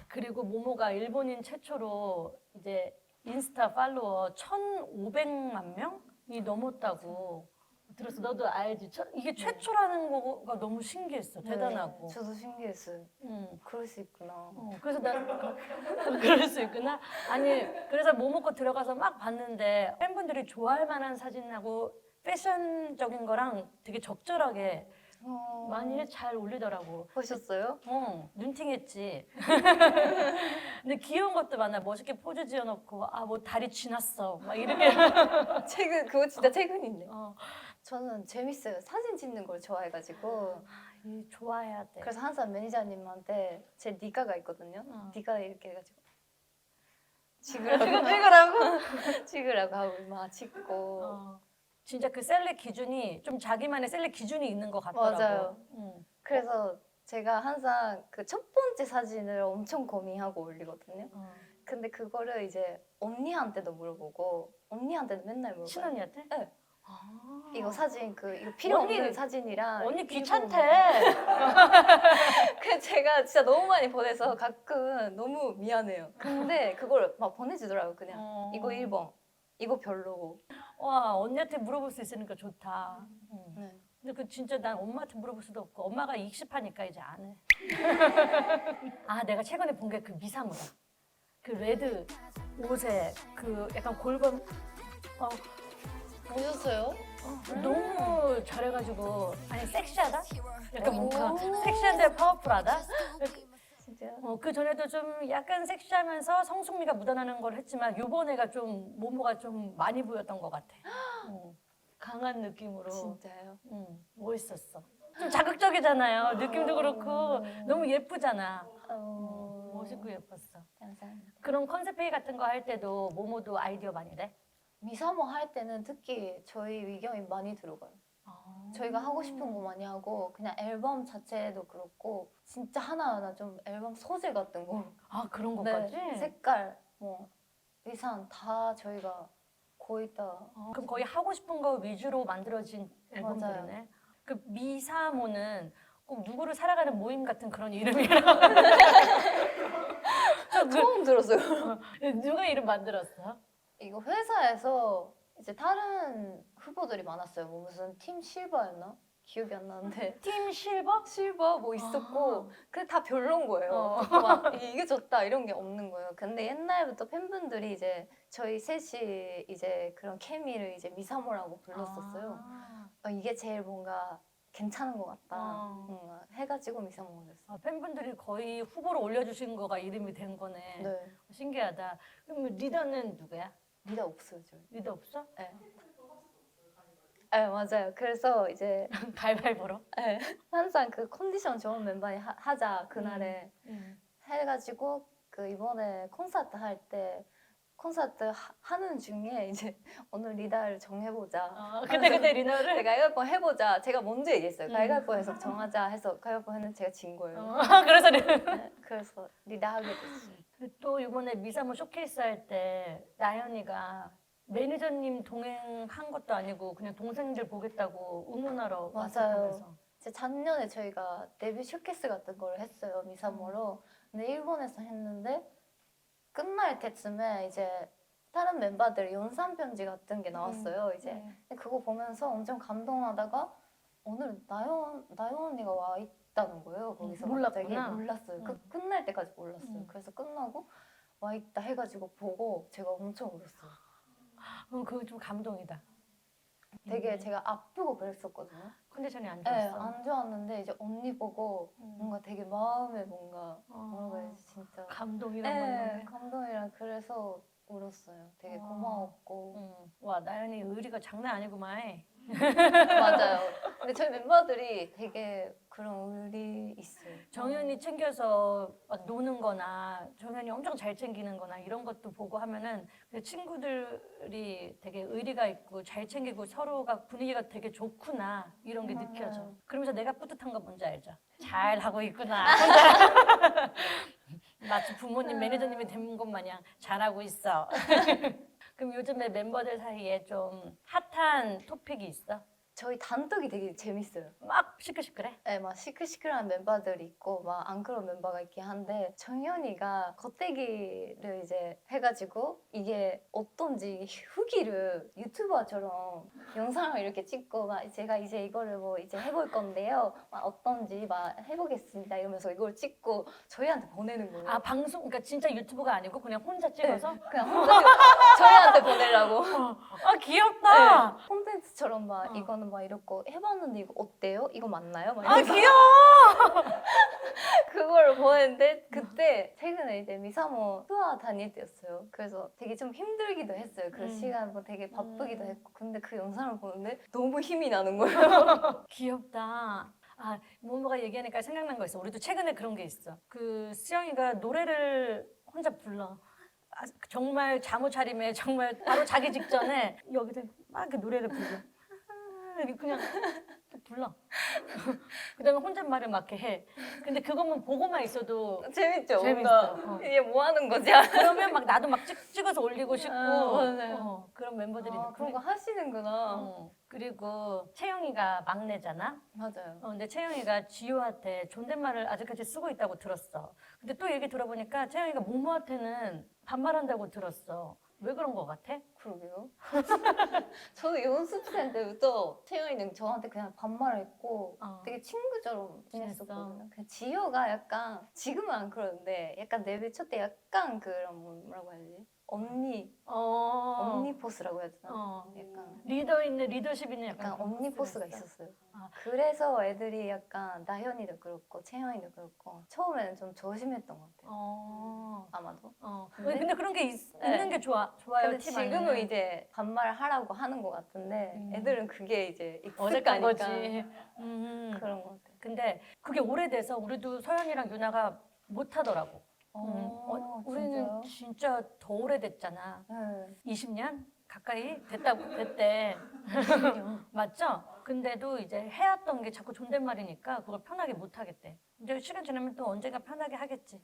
[SPEAKER 2] 그리고 모모가 일본인 최초로 이제 인스타 팔로워 1,500만 명이 넘었다고 들었어. 너도 알지? 이게 최초라는 거가 너무 신기했어. 대단하고.
[SPEAKER 1] 네, 저도 신기했어요. 그럴 수 있구나.
[SPEAKER 2] 그래서 그럴 수 있구나. 아니 그래서 모모 거 들어가서 막 봤는데 팬분들이 좋아할 만한 사진하고 패션적인 거랑 되게 적절하게 많이 잘 올리더라고.
[SPEAKER 1] 보셨어요?
[SPEAKER 2] 눈팅했지. 근데 귀여운 것도 많아. 멋있게 포즈 지어놓고 뭐 다리 쥐났어. 막 이렇게.
[SPEAKER 1] 그거 진짜 최근인데. 저는 재밌어요. 사진 찍는 걸 좋아해가지고.
[SPEAKER 2] 좋아해야 돼.
[SPEAKER 1] 그래서 항상 매니저님한테 제 니가가 있거든요. 니가 이렇게 해가지고 찍으라고 하고 막 찍고.
[SPEAKER 2] 진짜 그 셀렉 기준이 좀 자기만의 셀렉 기준이 있는 것 같더라고.
[SPEAKER 1] 맞아요. 그래서 제가 항상 그 첫 번째 사진을 엄청 고민하고 올리거든요. 근데 그거를 이제 언니한테도 물어보고 언니한테도 맨날 물어봐요.
[SPEAKER 2] 친언니한테?
[SPEAKER 1] 네. 이거 사진 이거 필요
[SPEAKER 2] 언니,
[SPEAKER 1] 없는 사진이랑
[SPEAKER 2] 언니
[SPEAKER 1] 이거
[SPEAKER 2] 귀찮대.
[SPEAKER 1] 그 제가 진짜 너무 많이 보내서 가끔 너무 미안해요. 근데 그걸 막 보내주더라고요. 그냥 이거 1번, 이거 별로고.
[SPEAKER 2] 와, 언니한테 물어볼 수 있으니까 좋다.
[SPEAKER 1] 네.
[SPEAKER 2] 근데 그 진짜 난 엄마한테 물어볼 수도 없고 엄마가 익십하니까 이제 안 해. 아, 내가 최근에 본 게 그 미사모다. 그 레드 옷에 그 약간 골반
[SPEAKER 1] 보셨어요?
[SPEAKER 2] 너무 잘해가지고 아니 섹시하다? 약간 뭔가
[SPEAKER 1] 오.
[SPEAKER 2] 섹시한데 파워풀하다?
[SPEAKER 1] 진짜.
[SPEAKER 2] 그 전에도 좀 약간 섹시하면서 성숙미가 묻어나는 걸 했지만 요번에가 좀 모모가 좀 많이 보였던 것 같아. 강한 느낌으로.
[SPEAKER 1] 진짜요?
[SPEAKER 2] 멋있었어. 좀 자극적이잖아요. 느낌도 그렇고 너무 예쁘잖아. 멋있고 예뻤어.
[SPEAKER 1] 감사합니다.
[SPEAKER 2] 그런 컨셉 회의 같은 거 할 때도 모모도 아이디어 많이 내?
[SPEAKER 1] 미사모 할 때는 특히 저희 의견이 많이 들어가요. 저희가 하고 싶은 거 많이 하고 그냥 앨범 자체도 그렇고 진짜 하나하나 좀 앨범 소재 같은 거
[SPEAKER 2] 아, 그런
[SPEAKER 1] 네,
[SPEAKER 2] 것까지?
[SPEAKER 1] 색깔, 뭐 의상 다 저희가 거의 다
[SPEAKER 2] 그럼 거의 하고 싶은 거 위주로 만들어진 앨범들이네. 그 미사모는 꼭 누구를 살아가는 모임 같은 그런 이름이라고.
[SPEAKER 1] 처음 들었어요.
[SPEAKER 2] 누가 이름 만들었어?
[SPEAKER 1] 이거 회사에서 이제 다른 후보들이 많았어요. 뭐 무슨 팀 실버였나? 기억이 안 나는데
[SPEAKER 2] 팀 실버?
[SPEAKER 1] 실버 뭐 있었고 그게 다 별론 거예요. 막 이게 좋다 이런 게 없는 거예요. 근데 옛날부터 팬분들이 이제 저희 셋이 이제 그런 케미를 이제 미사모라고 불렀었어요. 이게 제일 뭔가 괜찮은 것 같다. 해가지고 미사모가 됐어.
[SPEAKER 2] 팬분들이 거의 후보로 올려주신 거가 이름이 된 거네.
[SPEAKER 1] 네.
[SPEAKER 2] 신기하다. 그럼 리더는 누구야?
[SPEAKER 1] 리더 없어요, 저희.
[SPEAKER 2] 리더 없어?
[SPEAKER 1] 네. 네, 맞아요. 그래서 이제
[SPEAKER 2] 가위바위보로?
[SPEAKER 1] 네. 항상 그 컨디션 좋은 멤버이 하자 그날에 해가지고 그 이번에 콘서트 할 때 콘서트 하는 중에 이제 오늘 리더를 정해보자.
[SPEAKER 2] 그때 리더를?
[SPEAKER 1] 가위바위보 해보자. 제가 먼저 얘기했어요. 가위바위보 해서 정하자 해서 가위바위보 했는데 제가 진 거예요.
[SPEAKER 2] 그래서
[SPEAKER 1] 네, 그래서 리더 하게 됐어요.
[SPEAKER 2] 또 이번에 미사모 쇼케이스 할 때 나연이가 매니저님 동행한 것도 아니고 그냥 동생들 보겠다고 응원하러 왔었다면서.
[SPEAKER 1] 이제 작년에 저희가 데뷔 쇼케이스 같은 걸 했어요. 미사모로. 근데 일본에서 했는데 끝날 때쯤에 이제 다른 멤버들 연산 편지 같은 게 나왔어요. 이제 그거 보면서 엄청 감동하다가 오늘 나연 언니가 와 있다는 거예요. 거기서 갑자기
[SPEAKER 2] 몰랐구나.
[SPEAKER 1] 몰랐어요. 끝날 때까지 몰랐어요. 그래서 끝나고 와 있다 해가지고 보고 제가 엄청 울었어요.
[SPEAKER 2] 그거 좀 감동이다.
[SPEAKER 1] 되게 제가 아프고 그랬었거든요.
[SPEAKER 2] 컨디션이 안
[SPEAKER 1] 네,
[SPEAKER 2] 좋았어.
[SPEAKER 1] 안 좋았는데 이제 언니 보고 뭔가 되게 마음에 뭔가 뭐라고 해야지 진짜
[SPEAKER 2] 감동이란
[SPEAKER 1] 네,
[SPEAKER 2] 말이네.
[SPEAKER 1] 감동이랑 그래서 울었어요. 되게 고마웠고
[SPEAKER 2] 와, 나연이 의리가 장난 아니구만.
[SPEAKER 1] 맞아요. 근데 저희 멤버들이 되게 그런 의리 있어요.
[SPEAKER 2] 정연이 챙겨서 막 노는 거나 정연이 엄청 잘 챙기는 거나 이런 것도 보고 하면은 그 친구들이 되게 의리가 있고 잘 챙기고 서로가 분위기가 되게 좋구나 이런 게 느껴져. 그러면서 내가 뿌듯한 거 뭔지 알죠? 잘 하고 있구나. 마치 부모님 매니저님이 된 것 마냥 잘하고 있어. 그럼 요즘에 멤버들 사이에 좀 핫한 토픽이 있어?
[SPEAKER 1] 저희 단톡이 되게 재밌어요.
[SPEAKER 2] 막 시끌시끌해?
[SPEAKER 1] 네, 막 시끌시끌한 멤버들이 있고 막 안 그런 멤버가 있긴 한데 정연이가 겉대기를 이제 해가지고 이게 어떤지 후기를 유튜버처럼 영상을 이렇게 찍고 막 제가 이제 이거를 뭐 이제 해볼 건데요. 막 어떤지 막 해보겠습니다 이러면서 이걸 찍고 저희한테 보내는 거예요.
[SPEAKER 2] 아, 방송, 그러니까 진짜 유튜브가 아니고 그냥 혼자 찍어서?
[SPEAKER 1] 네, 그냥 혼자 저희한테 보내려고.
[SPEAKER 2] 아, 귀엽다.
[SPEAKER 1] 네, 콘텐츠처럼 막 이거는 막 이렇고 해봤는데 이거 어때요? 이거 맞나요? 막
[SPEAKER 2] 아,
[SPEAKER 1] 이러면서
[SPEAKER 2] 귀여워.
[SPEAKER 1] 그걸 보냈는데 그때 최근에 이제 미사모 투어 다닐 때였어요. 그래서 되게 좀 힘들기도 했어요. 그 시간 뭐 되게 바쁘기도 했고 근데 그 영상을 보는데 너무 힘이 나는 거예요.
[SPEAKER 2] 귀엽다. 아, 모모가 얘기하니까 생각난 거 있어. 우리도 최근에 그런 게 있어. 그 수영이가 노래를 혼자 불러. 아, 정말 잠옷 차림에 정말 바로 자기 직전에 여기서 막 그 노래를 불러. 그냥 불러. 그다음에 혼잣말을 막 이렇게 해. 근데 그것만 보고만 있어도
[SPEAKER 1] 재밌죠?
[SPEAKER 2] 재밌어.
[SPEAKER 1] 뭔가
[SPEAKER 2] 어.
[SPEAKER 1] 이게 뭐 하는 거지?
[SPEAKER 2] 그러면 막 나도 막 찍어서 올리고 싶고
[SPEAKER 1] 맞아요.
[SPEAKER 2] 그런 멤버들이
[SPEAKER 1] 아, 그런 거 하시는구나.
[SPEAKER 2] 그리고 채영이가 막내잖아.
[SPEAKER 1] 맞아요.
[SPEAKER 2] 근데 채영이가 지효한테 존댓말을 아직까지 쓰고 있다고 들었어. 근데 또 얘기 들어보니까 채영이가 모모한테는 반말한다고 들었어. 왜 그런 거 같아?
[SPEAKER 1] 그러게요. 저도 연습생 때부터 채영이는 저한테 그냥 반말했고 되게 친구처럼 지냈었거든요. 그 지효가 약간 지금은 안 그러는데 약간 내비쳤 때 약간 그런 뭐라고 해야 되지? 엄니포스라고 해야 되나? 약간
[SPEAKER 2] 리더 있는 리더십 있는
[SPEAKER 1] 약간
[SPEAKER 2] 그런
[SPEAKER 1] 엄니포스가
[SPEAKER 2] 포스가
[SPEAKER 1] 있었어요.
[SPEAKER 2] 아.
[SPEAKER 1] 그래서 애들이 약간 나현이도 그렇고 채영이도 그렇고 처음에는 좀 조심했던 것 같아요. 아마도.
[SPEAKER 2] 근데 그런 게
[SPEAKER 1] 네.
[SPEAKER 2] 있는 게 좋아요.
[SPEAKER 1] 근데
[SPEAKER 2] 팀
[SPEAKER 1] 지금은
[SPEAKER 2] 안에는.
[SPEAKER 1] 이제 반말하라고 하는 것 같은데 애들은 그게 이제
[SPEAKER 2] 어색한
[SPEAKER 1] 익숙하니까
[SPEAKER 2] 거지.
[SPEAKER 1] 그런 것 같아요.
[SPEAKER 2] 근데 그게 오래돼서 우리도 서연이랑 유나가 못 하더라고. 우리는
[SPEAKER 1] 진짜요?
[SPEAKER 2] 진짜 더 오래됐잖아.
[SPEAKER 1] 네.
[SPEAKER 2] 20년 가까이 됐대. 맞죠? 근데도 이제 해왔던 게 자꾸 존댓말이니까 그걸 편하게 못 하겠대. 이제 시간 지나면 또 언젠가 편하게 하겠지.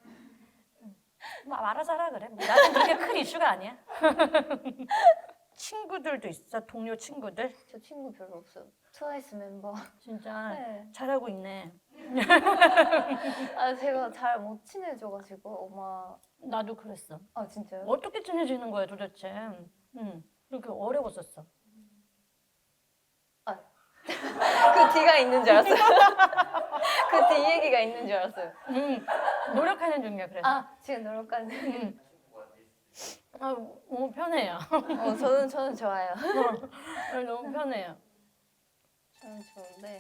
[SPEAKER 2] 뭐 알아서 하라 그래. 나는 그게 큰 이슈가 아니야. 친구들도 있어? 동료 친구들?
[SPEAKER 1] 저 친구 별로 없어요. 트와이스 멤버.
[SPEAKER 2] 진짜
[SPEAKER 1] 네.
[SPEAKER 2] 잘하고 있네.
[SPEAKER 1] 아 제가 잘 못 친해져가지고 엄마.
[SPEAKER 2] 나도 그랬어.
[SPEAKER 1] 아 진짜요?
[SPEAKER 2] 어떻게 친해지는 거야 도대체? 이렇게 어려웠었어.
[SPEAKER 1] 그 뒤가 있는 줄 알았어요. 그 뒤 얘기가 있는 줄 알았어요.
[SPEAKER 2] 노력하는 중이야 그래서.
[SPEAKER 1] 아 지금 노력하는.
[SPEAKER 2] 너무 편해요.
[SPEAKER 1] 저는 좋아요.
[SPEAKER 2] 너무 편해요.
[SPEAKER 1] 저는 좋은데.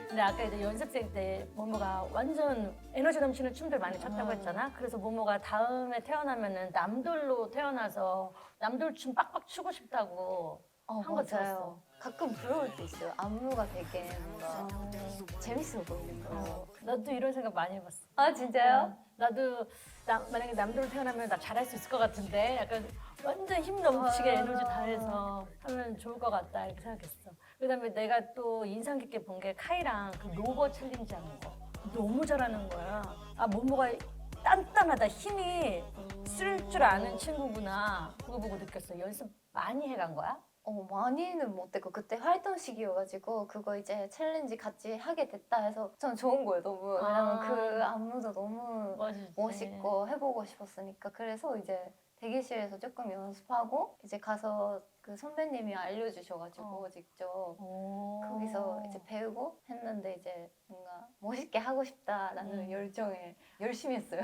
[SPEAKER 2] 근데 아까 이제 연습생 때 모모가 완전 에너지 넘치는 춤들 많이 췄다고 했잖아. 그래서 모모가 다음에 태어나면은 남돌로 태어나서 남돌 춤 빡빡 추고 싶다고 한 거 들었어.
[SPEAKER 1] 맞아요. 가끔 부러울 때 있어요. 안무가 되게 뭔가 재밌어 보이는 거.
[SPEAKER 2] 나도 이런 생각 많이 해봤어.
[SPEAKER 1] 아 진짜요?
[SPEAKER 2] 나도 만약에 남돌로 태어나면 나 잘할 수 있을 것 같은데 약간 완전 힘 넘치게 에너지 다해서 하면 좋을 것 같다 이렇게 생각했어. 그다음에 내가 또 인상 깊게 본 게 카이랑 그 로버 챌린지 하는 거 너무 잘하는 거야. 아 모모가 단단하다. 힘이 쓸 줄 아는 친구구나. 그거 보고 느꼈어. 연습 많이 해간 거야?
[SPEAKER 1] 많이는 못했고 그때 활동 시기여가지고 그거 이제 챌린지 같이 하게 됐다 해서 전 좋은 거예요 너무. 왜냐면 그 안무도 너무 멋있고 해보고 싶었으니까. 그래서 이제 대기실에서 조금 연습하고 이제 가서 그 선배님이 알려주셔가지고 직접 거기서 이제 배우고 했는데 이제 뭔가 멋있게 하고 싶다라는 열정에 열심히 했어요.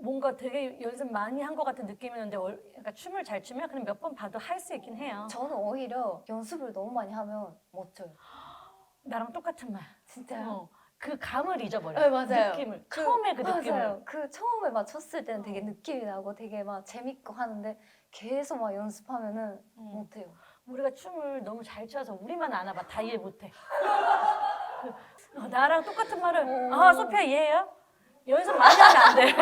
[SPEAKER 2] 뭔가 되게 연습 많이 한 것 같은 느낌이었는데 그러니까 춤을 잘 추면 그냥 몇 번 봐도 할 수 있긴 해요.
[SPEAKER 1] 저는 오히려 연습을 너무 많이 하면 못 춰요.
[SPEAKER 2] 나랑 똑같은 말.
[SPEAKER 1] 진짜요?
[SPEAKER 2] 그 감을 잊어버려.
[SPEAKER 1] 네, 맞아요.
[SPEAKER 2] 느낌을. 처음에 그 느낌을.
[SPEAKER 1] 맞아요. 그 처음에 막 쳤을 때는 되게 느낌이 나고 되게 막 재밌고 하는데 계속 막 연습하면은 못해요.
[SPEAKER 2] 우리가 춤을 너무 잘 춰서 우리만 아나 봐. 다 이해 못해. 나랑 똑같은 말을 소피아 이해해요? 연습 많이 하면 안 돼.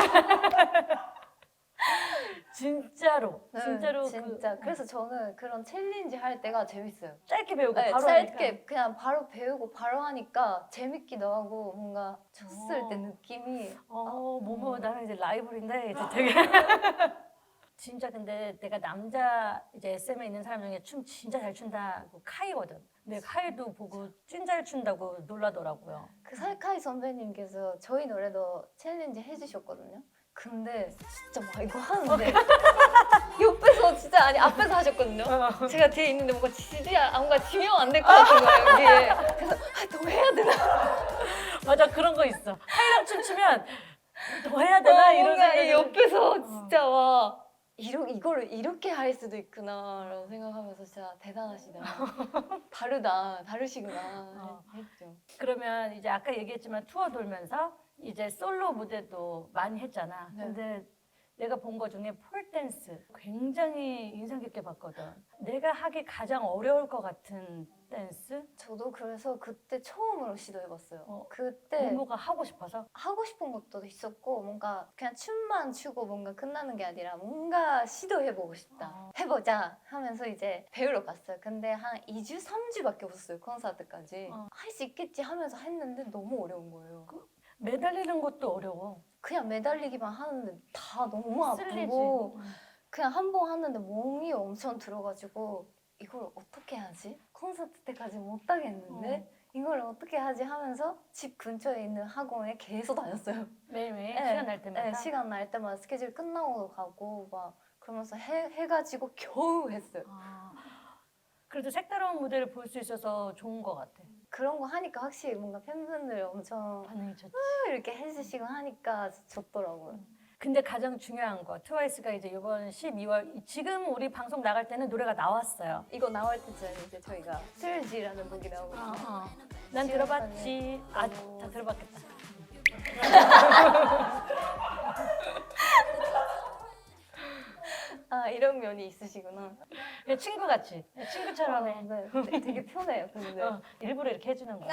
[SPEAKER 2] 진짜로.
[SPEAKER 1] 네,
[SPEAKER 2] 진짜로.
[SPEAKER 1] 진짜. 그래서 저는 그런 챌린지 할 때가 재밌어요.
[SPEAKER 2] 짧게 배우고
[SPEAKER 1] 네,
[SPEAKER 2] 바로
[SPEAKER 1] 짧게
[SPEAKER 2] 하니까.
[SPEAKER 1] 그냥 바로 배우고 바로 하니까 재밌기도 하고 뭔가 쳤을 때 느낌이
[SPEAKER 2] 모모 나랑 이제 라이벌인데 이제 되게 진짜. 근데 내가 남자 이제 SM에 있는 사람 중에 춤 진짜 잘 춘다고 카이거든. 근데 카이도 보고 찐 잘 춘다고 놀라더라고요.
[SPEAKER 1] 그 살카이 선배님께서 저희 노래도 챌린지 해주셨거든요. 근데 진짜 막 이거 하는데 옆에서 진짜 아니 앞에서 하셨거든요. 제가 뒤에 있는데 뭔가 뭔가 지명 안 될 것 같은 거예요 여기에. 그래서 더 해야 되나?
[SPEAKER 2] 맞아, 그런 거 있어. 카이랑 춤추면 더 해야 되나 이런
[SPEAKER 1] 뭔가
[SPEAKER 2] 생각이.
[SPEAKER 1] 이 옆에서 진짜 막 이거를 이렇게 할 수도 있구나라고 생각하면서 진짜 대단하시다. 다르시구나 했죠.
[SPEAKER 2] 그러면 이제 아까 얘기했지만 투어 돌면서 이제 솔로 무대도 많이 했잖아.
[SPEAKER 1] 네.
[SPEAKER 2] 근데 내가 본 거 중에 폴댄스 굉장히 인상 깊게 봤거든. 내가 하기 가장 어려울 것 같은 댄스?
[SPEAKER 1] 저도 그래서 그때 처음으로 시도해봤어요.
[SPEAKER 2] 어,
[SPEAKER 1] 그때
[SPEAKER 2] 공부가 하고 싶어서?
[SPEAKER 1] 하고 싶은 것도 있었고 뭔가 그냥 춤만 추고 뭔가 끝나는 게 아니라 뭔가 시도해보고 싶다. 해보자 하면서 이제 배우러 갔어요. 근데 한 2주, 3주밖에 없었어요. 콘서트까지. 할 수 있겠지 하면서 했는데 너무 어려운 거예요.
[SPEAKER 2] 매달리는 것도 어려워.
[SPEAKER 1] 그냥 매달리기만 하는데 다 너무
[SPEAKER 2] 쓸리지.
[SPEAKER 1] 아프고 그냥 한 번 하는데 몸이 엄청 들어가지고 이걸 어떻게 하지? 콘서트 때까지 못 하겠는데 이걸 어떻게 하지 하면서 집 근처에 있는 학원에 계속 다녔어요.
[SPEAKER 2] 매일매일
[SPEAKER 1] 네,
[SPEAKER 2] 시간 날 때마다?
[SPEAKER 1] 네, 시간 날 때마다 스케줄 끝나고 가고 막 그러면서 해가지고 겨우 했어요.
[SPEAKER 2] 그래도 색다른 무대를 볼 수 있어서 좋은 것 같아.
[SPEAKER 1] 그런 거 하니까 확실히 뭔가 팬분들 엄청
[SPEAKER 2] 반응이 좋지.
[SPEAKER 1] 이렇게 해주시고 하니까 좋더라고요.
[SPEAKER 2] 근데 가장 중요한 거 트와이스가 이제 이번 12월 지금 우리 방송 나갈 때는 노래가 나왔어요.
[SPEAKER 1] 이거 나올 때쯤 이제 저희가 슬지라는 곡이 나오거든요.
[SPEAKER 2] 난 들어봤지. 다 들어봤겠다.
[SPEAKER 1] 아 이런 면이 있으시구나.
[SPEAKER 2] 그냥 친구같이. 친구처럼 해.
[SPEAKER 1] 네, 되게 편해요. 근데
[SPEAKER 2] 일부러 이렇게 해주는 거야.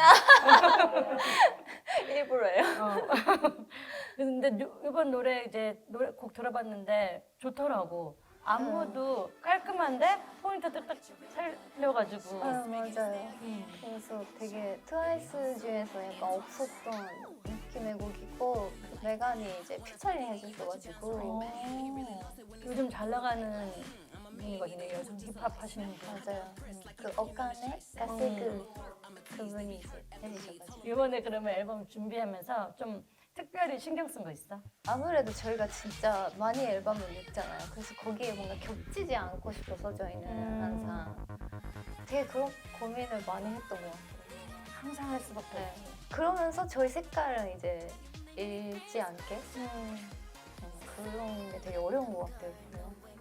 [SPEAKER 1] 일부러예요.
[SPEAKER 2] 근데 이번 노래 이제 곡 들어봤는데 좋더라고. 안무도 깔끔한데 포인트 딱딱 살려가지고.
[SPEAKER 1] 맞아요. 그래서 되게 트와이스 중에서 약간 없었던 느낌의 곡이고 메간이 이제 피처링 해주셔가지고
[SPEAKER 2] 요즘 잘 나가는 분이거든요. 여성 힙합 하시는 분.
[SPEAKER 1] 맞아요. 그 어카네 가세그 그분이 이제 해주셔가지고
[SPEAKER 2] 이번에 그러면 앨범 준비하면서 좀 특별히 신경 쓴 거 있어?
[SPEAKER 1] 아무래도 저희가 진짜 많이 앨범을 냈잖아요. 그래서 거기에 뭔가 겹치지 않고 싶어서 저희는 항상 되게 그런 고민을 많이 했던 것 같아요.
[SPEAKER 2] 항상 할 수밖에
[SPEAKER 1] 네.
[SPEAKER 2] 없지.
[SPEAKER 1] 그러면서 저희 색깔은 이제 잃지 않게 그런 게 되게 어려운 것 같아요.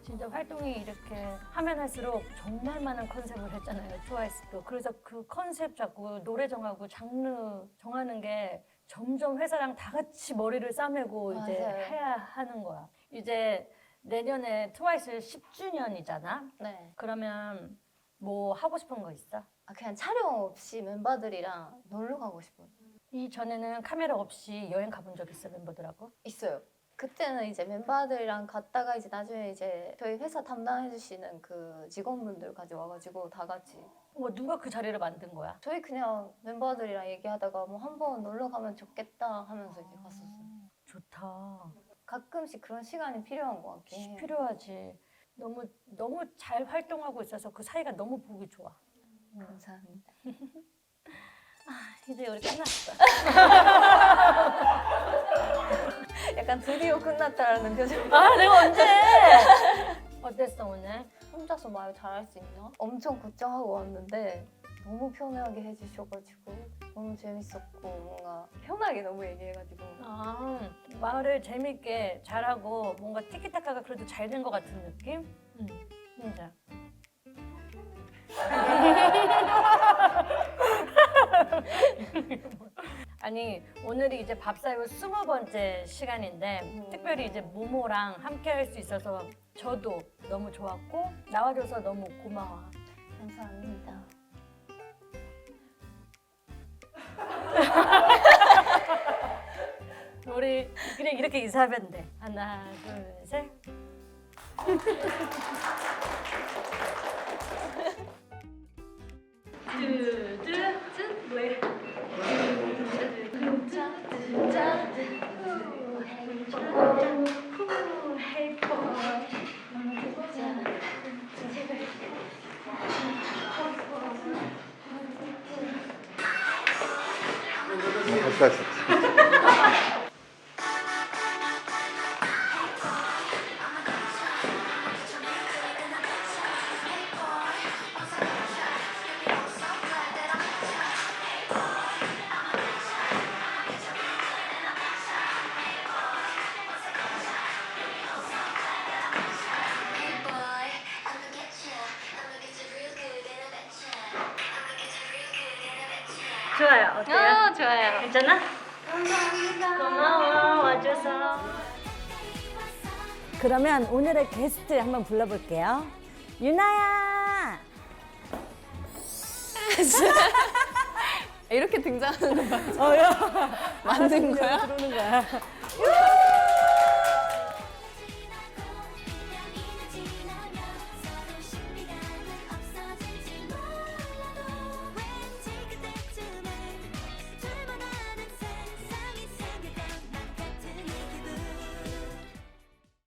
[SPEAKER 2] 진짜 활동이 이렇게 하면 할수록 정말 많은 컨셉을 했잖아요. 트와이스도. 그래서 그 컨셉 잡고 노래 정하고 장르 정하는 게 점점 회사랑 다 같이 머리를 싸매고 이제
[SPEAKER 1] 맞아요.
[SPEAKER 2] 해야 하는 거야. 이제 내년에 트와이스 10주년이잖아.
[SPEAKER 1] 네.
[SPEAKER 2] 그러면 뭐 하고 싶은 거 있어?
[SPEAKER 1] 그냥 촬영 없이 멤버들이랑 놀러 가고 싶어요.
[SPEAKER 2] 이전에는 카메라 없이 여행 가본 적 있어 멤버들하고?
[SPEAKER 1] 있어요. 그때는 이제 멤버들이랑 갔다가 이제 나중에 이제 저희 회사 담당해 주시는 그 직원분들까지 와가지고 다 같이
[SPEAKER 2] 누가 그 자리를 만든 거야?
[SPEAKER 1] 저희 그냥 멤버들이랑 얘기하다가 뭐 한번 놀러 가면 좋겠다 하면서 이제 갔었어요.
[SPEAKER 2] 좋다.
[SPEAKER 1] 가끔씩 그런 시간이 필요한 것 같긴 해요.
[SPEAKER 2] 필요하지. 너무 잘 활동하고 있어서 그 사이가 너무 보기 좋아.
[SPEAKER 1] 감사합니다.
[SPEAKER 2] 이제 우리 끝났어.
[SPEAKER 1] 약간 드디어 끝났다라는 표정.
[SPEAKER 2] 내가 언제? 어땠어 오늘?
[SPEAKER 1] 혼자서 말 잘할 수 있나? 엄청 걱정하고 왔는데 너무 편하게 해주셔가지고 너무 재밌었고 뭔가 편하게 너무 얘기해가지고
[SPEAKER 2] 말을 재밌게 잘하고 뭔가 티키타카가 그래도 잘 된 것 같은 느낌? 진짜. 아니 오늘이 이제 밥사요 20번째 시간인데 특별히 이제 모모랑 함께 할 수 있어서 저도 너무 좋았고 나와줘서 너무 고마워.
[SPEAKER 1] 감사합니다.
[SPEAKER 2] 우리 그냥 이렇게 인사하면 돼. 하나 둘 셋. 왜?
[SPEAKER 3] 가까이
[SPEAKER 2] 좋아요. 어때요?
[SPEAKER 1] 좋아요.
[SPEAKER 2] 괜찮아?
[SPEAKER 1] 감사합니다.
[SPEAKER 2] 고마워 와줘서. 그러면 오늘의 게스트 한번 불러볼게요. 유나야!
[SPEAKER 3] 이렇게 등장하는 거 맞아?
[SPEAKER 2] 야.
[SPEAKER 3] 만든 거야?
[SPEAKER 2] 들어오는 거야.